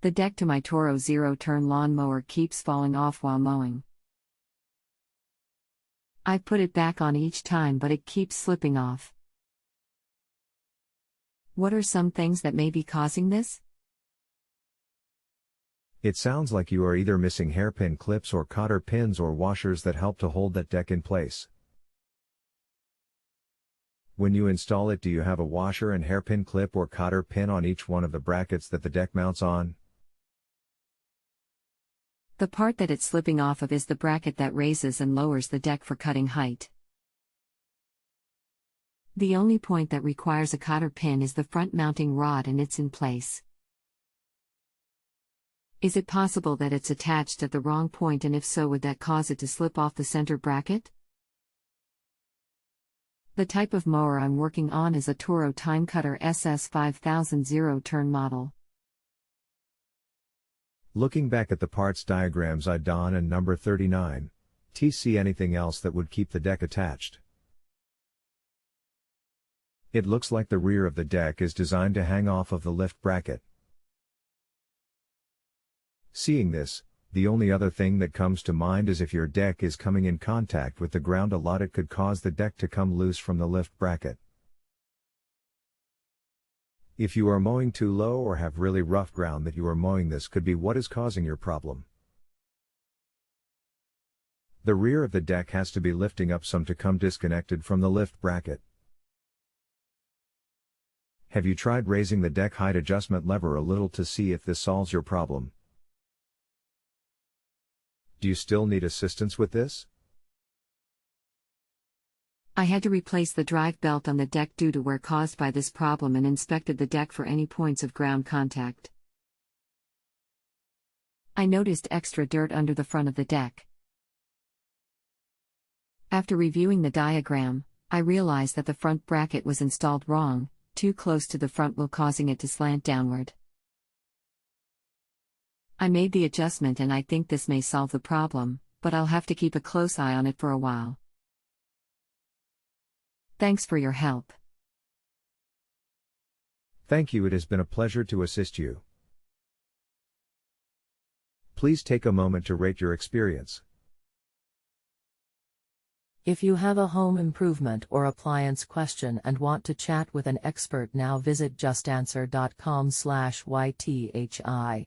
The deck to my Toro zero-turn lawnmower keeps falling off while mowing. I put it back on each time, but it keeps slipping off. What are some things that may be causing this? It sounds like you are either missing hairpin clips or cotter pins or washers that help to hold that deck in place. When you install it, do you have a washer and hairpin clip or cotter pin on each one of the brackets that the deck mounts on? The part that it's slipping off of is the bracket that raises and lowers the deck for cutting height. The only point that requires a cotter pin is the front mounting rod, and it's in place. Is it possible that it's attached at the wrong point, and if so, would that cause it to slip off the center bracket? The type of mower I'm working on is a Toro Timecutter SS5000 zero-turn model. Looking back at the parts diagrams I drawn and number 39, see anything else that would keep the deck attached? It looks like the rear of the deck is designed to hang off of the lift bracket. Seeing this, the only other thing that comes to mind is if your deck is coming in contact with the ground a lot, it could cause the deck to come loose from the lift bracket. If you are mowing too low or have really rough ground that you are mowing, this could be what is causing your problem. The rear of the deck has to be lifting up some to come disconnected from the lift bracket. Have you tried raising the deck height adjustment lever a little to see if this solves your problem? Do you still need assistance with this? I had to replace the drive belt on the deck due to wear caused by this problem and inspected the deck for any points of ground contact. I noticed extra dirt under the front of the deck. After reviewing the diagram, I realized that the front bracket was installed wrong, too close to the front wheel, causing it to slant downward. I made the adjustment and I think this may solve the problem, but I'll have to keep a close eye on it for a while. Thanks for your help. Thank you. It has been a pleasure to assist you. Please take a moment to rate your experience. If you have a home improvement or appliance question and want to chat with an expert now, visit JustAnswer.com/YTHI.